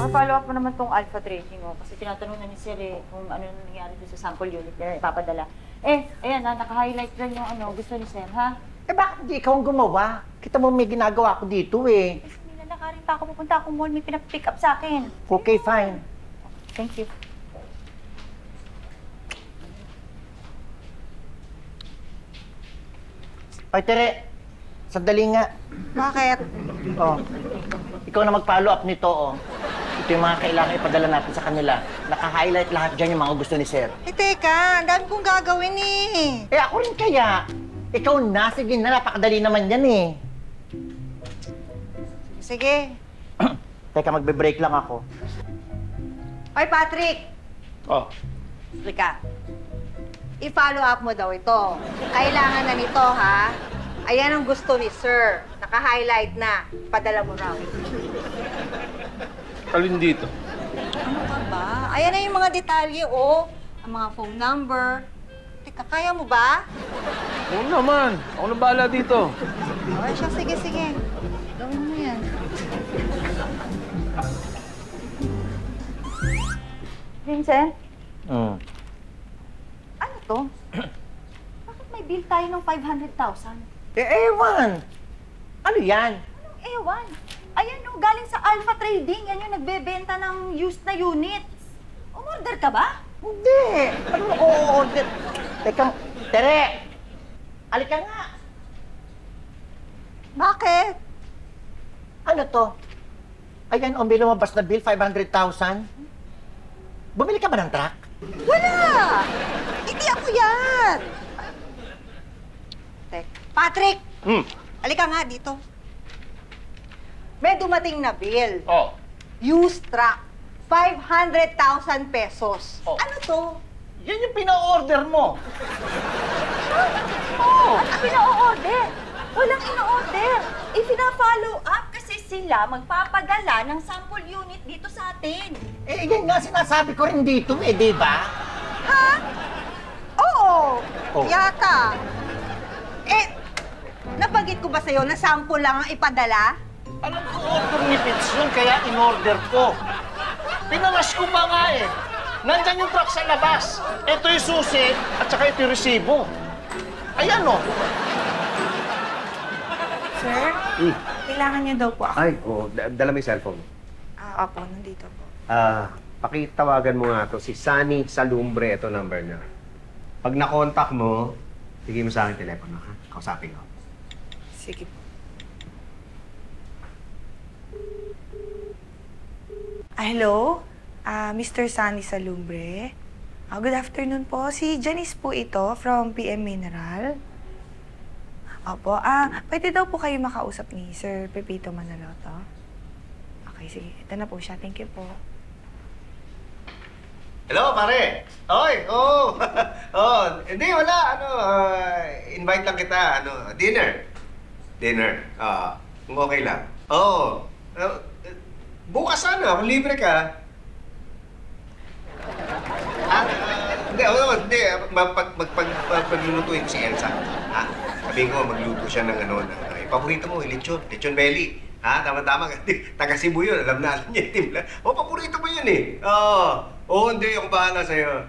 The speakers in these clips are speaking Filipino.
Follow up mo naman tong alpha trading mo kasi tinatanong na ni Sir kung ano nangyari doon sa sample unit na ipapadala. Ayan na, naka-highlight lang yung gusto ni Sir, ha? Bakit di ikaw ang gumawa? Kita mo may ginagawa ko dito eh. Kasi nilalakarin pa ako, pupunta akong mall, may pinapick up sa akin. Okay, fine. Thank you. Ay, Tere, sandali nga. Bakit? Oh, ikaw na mag-follow up nito, oh. Ito yung mga kailangan ipadala natin sa kanila. Naka-highlight lahat dyan yung mga gusto ni Sir. Teka, ang dami kong gagawin eh. Ako rin kaya. Ikaw na, sige na, napakadali naman yan eh. Sige. Teka, magbe-break lang ako. Hoy, Patrick! Oh. Lika. I-follow up mo daw ito. Kailangan na nito, ha? Ayan ang gusto ni Sir. Naka-highlight na. Padala mo raw. Alin dito? Ano ka ba? Ayan na yung mga detalye, oh. Ang mga phone number. Teka, kaya mo ba? Oo naman. Ako na bahala dito. Okay siya, sige, sige. Gawin mo yan. Vincent, Hmm. ano to? Bakit may bill tayo ng 500,000? Ewan! Ano yan? Anong ewan? Ayan no, galing sa Alpha Trading. Yan yung nagbebenta ng used na units. Umorder ka ba? Hindi! Ano o-order? Teka, Tere! Halika nga! Bakit? Ano to? Ayan, may lumabas na bill, 500,000. Bumili ka ba ng truck? Wala! Hindi ako yan! Patrick! Halika nga dito. May dumating na bill. Oh. Used truck. 500,000 pesos. Oh. Ano to? Yan yung pina-order mo. Ano pina-order? Walang ino-order. Ipina-follow up kasi sila magpapadala ng sample unit dito sa atin. Yan nga sinasabi ko rin dito di ba? Ha? Oo. Oh. Yata. Nabanggit ko ba sa'yo na sample lang ang ipadala? Alam ko order ni Pitts yun, kaya in-order ko. Pinalas ko pa nga eh. Nandyan yung truck sa labas. Ito yung susi at saka ito yung resibo. Ayan o. Sir, kailangan niyo daw po ako. Ay, oo. Dala mo yung cellphone. Opo, nandito po. Pakitawagan mo nga to si Sunny Salumbre, ito number niya. Pag na-contact mo, bigay mo sa akin telepono, ha? Kausapin ko. Sige po. Hello? Mr. Sunny Salumbre? Good afternoon po. Si Janice po ito from PM Mineral. Opo. Pwede daw po kayo makausap ni Sir Pepito Manaloto. Okay, sige. Ito na po siya. Thank you po. Hello, pare! Oy! Oo! Oh, hindi, wala. Invite lang kita. Dinner. Dinner. Kung okay lang. Oo. Bukas kung libre ka. Hindi. Paglulutuin ko si Elsa. Sabihin ko, magluto siya ng paborito mo, lechon. Lechon belly. Tama-tama. Taga Cebu yun. Alam niya yung timla. Paborito mo yun eh. Hindi. Ako bahala sa'yo.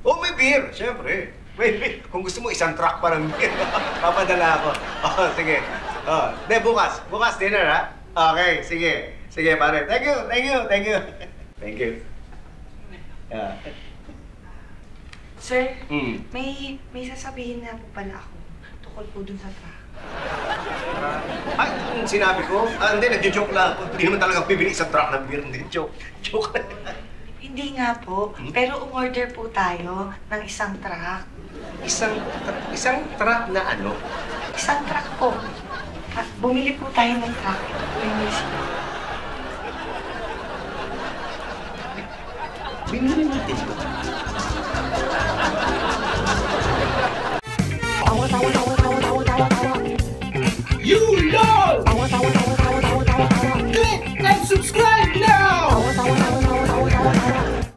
May beer. Siyempre. May beer. Kung gusto mo, isang truck pa ng beer. Papadala ako. Sige. Hindi, bukas. Bukas dinner, ha? Okay, sige. Sige, pare. Thank you. Thank you. Sir, may sasabihin na po pala ako tukol po dun sa truck. Ay, sinabi ko? Hindi, nagjo-joke lang ako. Hindi naman talaga bibili isang truck ng beer. Hindi, joke. Joke. Hindi nga po, pero umorder po tayo ng isang truck. Isang truck na ano? Isang truck po. Bumili po tayo ng truck. Yung Binili natin ito.